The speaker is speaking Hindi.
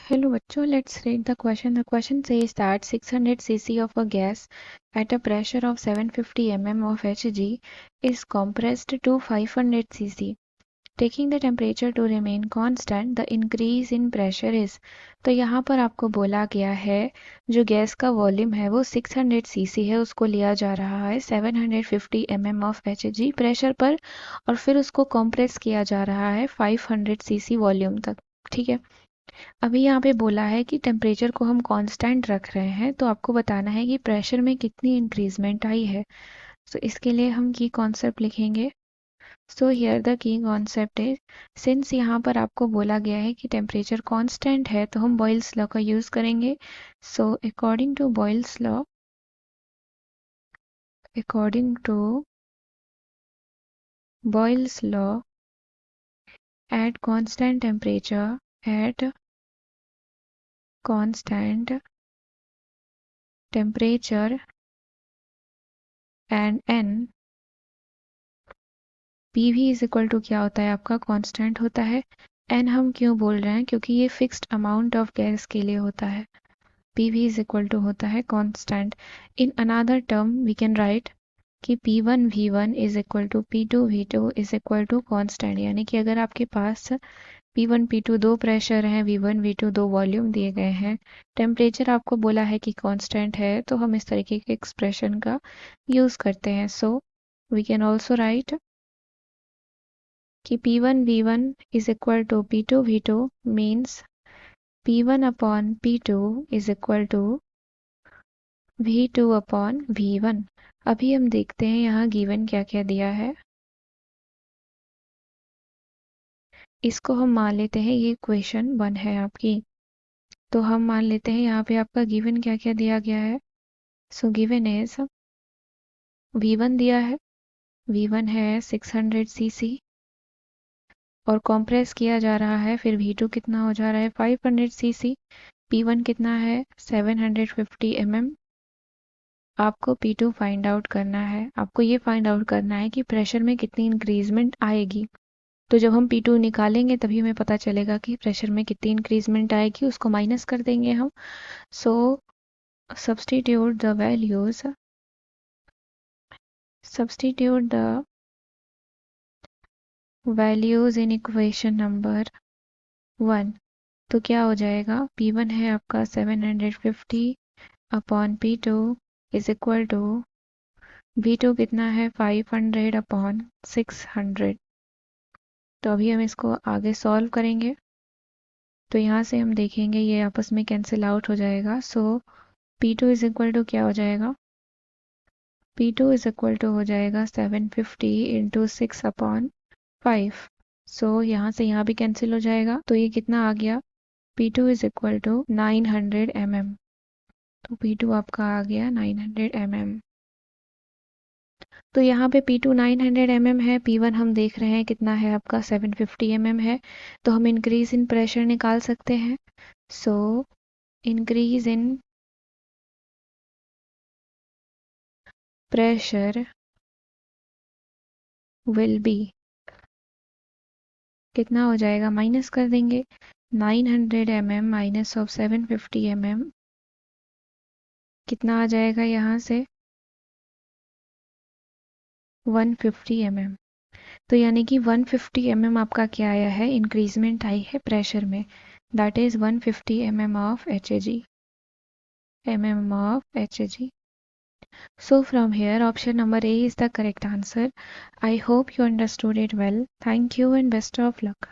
Hello बच्चों, let's read the question. The question says that 600 cc of a gas at a pressure of 750 mm of Hg is compressed to 500 cc. Taking the temperature to remain constant, the increase in pressure is. तो यहाँ पर आपको बोला गया है जो गैस का वॉल्यूम है वो 600 cc है, उसको लिया जा रहा है 750 mm ऑफ Hg प्रेशर पर और फिर उसको कॉम्प्रेस किया जा रहा है 500 cc वॉल्यूम तक। ठीक है, अभी यहाँ पे बोला है कि टेम्परेचर को हम कांस्टेंट रख रहे हैं, तो आपको बताना है कि प्रेशर में कितनी इंक्रीजमेंट आई है। सो इसके लिए हम की कॉन्सेप्ट लिखेंगे। So here the key concept is, since यहाँ पर आपको बोला गया है कि टेम्परेचर कांस्टेंट है तो हम बॉयल्स लॉ का यूज करेंगे। So according to Boyle's law at constant temperature and n P भी इज इक्वल टू क्या होता है आपका कांस्टेंट होता है। एन हम क्यों बोल रहे हैं, क्योंकि ये फिक्स्ड अमाउंट ऑफ गैस के लिए होता है। पी भी इज इक्वल टू होता है constant. In another term we can write कि P1 V1 is equal to P2 V2 is equal to constant, यानी कि अगर आपके पास P1 P2 दो प्रेशर हैं, V1 V2 दो वॉल्यूम दिए गए हैं, टेम्परेचर आपको बोला है कि कांस्टेंट है, तो हम इस तरीके के एक्सप्रेशन का यूज करते हैं। So we can also write कि P1 V1 is equal to P2 V2 means P1 upon P2 is equal to V2 upon V1। अभी हम देखते हैं यहाँ गिवन क्या क्या दिया है। इसको हम मान लेते हैं ये क्वेश्चन 1 है आपकी, तो हम मान लेते हैं यहाँ पे आपका गिवन क्या क्या दिया गया है। सो गिवन इज V1 दिया है, V1 है 600 cc और कॉम्प्रेस किया जा रहा है, फिर V2 कितना हो जा रहा है 500 cc, P1 कितना है 750 mm। आपको P2 फाइंड आउट करना है। आपको ये फाइंड आउट करना है कि प्रेशर में कितनी इंक्रीजमेंट आएगी। तो जब हम P2 निकालेंगे तभी हमें पता चलेगा कि प्रेशर में कितनी इंक्रीजमेंट आएगी, उसको माइनस कर देंगे हम। So substitute the values in equation number 1। तो क्या हो जाएगा, P1 है आपका 750 upon P2 is equal to V2 कितना है 500 अपॉन 600। तो अभी हम इसको आगे सॉल्व करेंगे, तो यहाँ से हम देखेंगे ये आपस में कैंसिल आउट हो जाएगा। सो P2 इज इक्वल टू क्या हो जाएगा, P2 इज इक्वल टू हो जाएगा 750 इंटू 6 अपॉन 5। सो यहाँ से यहाँ भी कैंसिल हो जाएगा, तो ये कितना आ गया, P2 is equal to 900 mm। तो P2 आपका आ गया 900 mm। तो यहाँ पे P2 900 mm है, P1 हम देख रहे हैं कितना है आपका 750 mm है, तो हम इंक्रीज इन प्रेशर निकाल सकते हैं। So increase in pressure will be, कितना हो जाएगा, माइनस कर देंगे 900 mm माइनस ऑफ 750 mm, कितना आ जाएगा यहाँ से 150 mm। तो यानी कि 150 mm आपका क्या आया है, इंक्रीजमेंट आई है प्रेशर में, that is 150 mm of Hg। So from here option number A is the correct answer. I hope you understood it well. Thank you and best of luck.